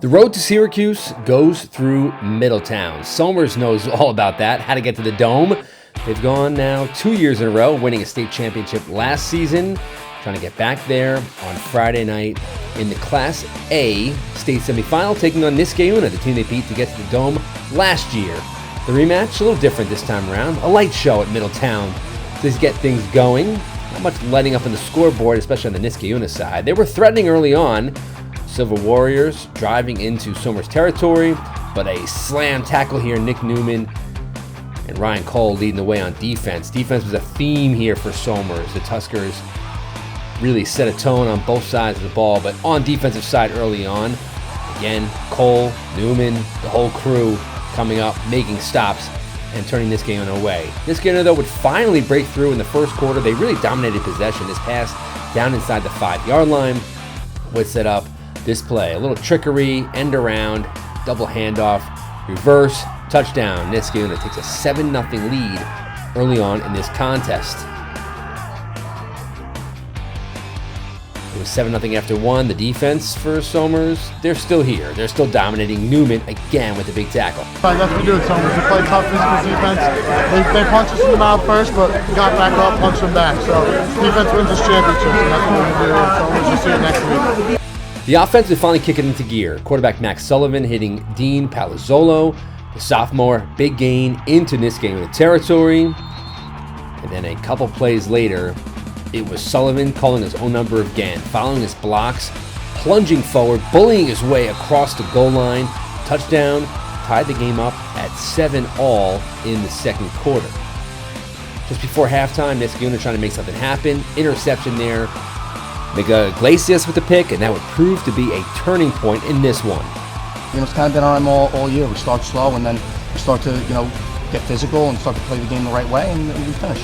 The road to Syracuse goes through Middletown. Somers knows all about that, how to get to the Dome. They've gone now 2 years in a row, winning a state championship last season, trying to get back there on Friday night in the Class A state semifinal, taking on Niskayuna, the team they beat to get to the Dome last year. The rematch, a little different this time around. A light show at Middletown to get things going. Not much letting up on the scoreboard, especially on the Niskayuna side. They were threatening early on. Silver Warriors driving into Somers territory, but a slam tackle here, Nick Newman and Ryan Cole leading the way on defense. Defense was a theme here for Somers. The Tuskers really set a tone on both sides of the ball, but on defensive side early on, again, Cole, Newman, the whole crew coming up, making stops, and turning Niskayuna away. Niskayuna, though, would finally break through in the first quarter. They really dominated possession. This pass down inside the 5-yard line would set up this play. A little trickery, end around, double handoff, reverse, touchdown. Niskayuna takes a 7-0 lead early on in this contest. It was 7-0 after one. The defense for Somers, they're still here. They're still dominating. Newman again with the big tackle. That's what we do at Somers. We play tough physical defense. They punched us in the mouth first, but got back up, punched them back. So defense wins us championships, and that's what we're going to do at Somers. We'll see you next week. The offense is finally kicking into gear. Quarterback Max Sullivan hitting Dean Palazzolo, the sophomore, big gain into Niskayuna territory. And then a couple plays later, it was Sullivan calling his own number again, following his blocks, plunging forward, bullying his way across the goal line. Touchdown, tied the game up at 7-all in the second quarter. Just before halftime, Niskayuna trying to make something happen. Interception there. Iglesias with the pick, and that would prove to be a turning point in this one. It's kind of been on all year. We start slow, and then we start to get physical and start to play the game the right way, and we finish.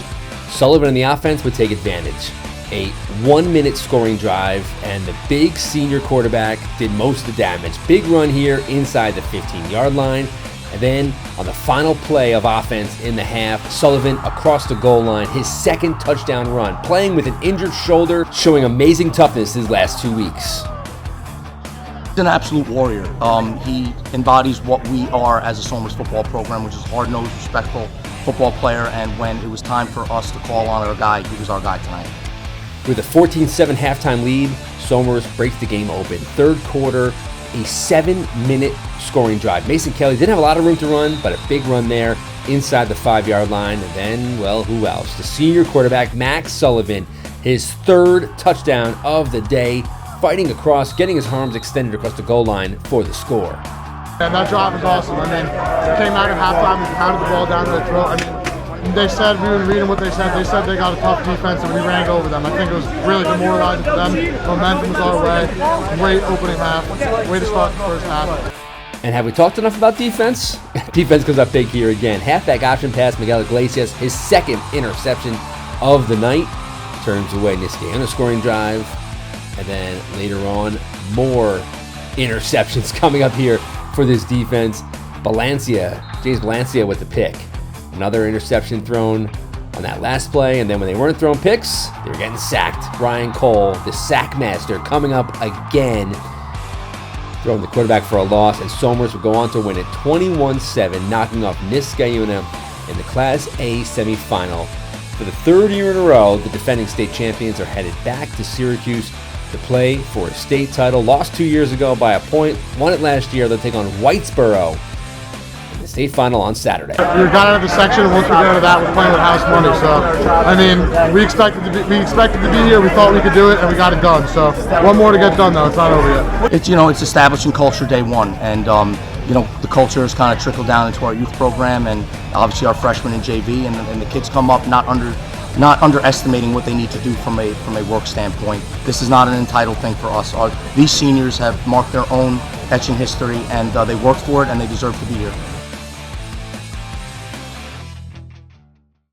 Sullivan and the offense would take advantage. A 1-minute scoring drive, and the big senior quarterback did most of the damage. Big run here inside the 15-yard line. And then on the final play of offense in the half, Sullivan across the goal line, his second touchdown run, playing with an injured shoulder, showing amazing toughness his last 2 weeks. He's an absolute warrior. He embodies what we are as a Somers football program, which is hard-nosed, respectful football player, and when it was time for us to call on our guy, he was our guy tonight. With a 14-7 halftime lead, Somers breaks the game open. Third quarter, a 7-minute scoring drive. Mason Kelly didn't have a lot of room to run, but a big run there inside the 5-yard line. And then, well, who else? The senior quarterback, Max Sullivan, his third touchdown of the day, fighting across, getting his arms extended across the goal line for the score. And that drive was awesome. I mean, we came out at halftime, we pounded the ball down to their throat. I mean, they said, we were reading what they said. They said they got a tough defense and we ran over them. I think it was really demoralizing for them. Momentum was our way. Great opening half. Way to start the first half. And have we talked enough about defense? Defense comes up big here again. Halfback option pass, Miguel Iglesias, his second interception of the night. Turns away Niskayuna scoring drive. And then later on, more interceptions coming up here for this defense. James Balancia with the pick. Another interception thrown on that last play, and then when they weren't throwing picks, they were getting sacked. Ryan Cole, the sack master, coming up again, throwing the quarterback for a loss, and Somers would go on to win it 21-7, knocking off Niskayuna in the Class A semifinal. For the third year in a row, the defending state champions are headed back to Syracuse to play for a state title. Lost 2 years ago by a point, won it last year. They'll take on Whitesboro in the state final on Saturday. We got out of the section, and once we got out of that, we're playing with house money. So, I mean, we expected to be here. We thought we could do it, and we got it done. So, one more to get done, though. It's not over yet. It's establishing culture day one, and the culture has kind of trickled down into our youth program, and obviously our freshmen in JV, and the kids come up not underestimating what they need to do from a work standpoint. This is not an entitled thing for us. These seniors have marked their own etching history, and they worked for it, and they deserve to be here.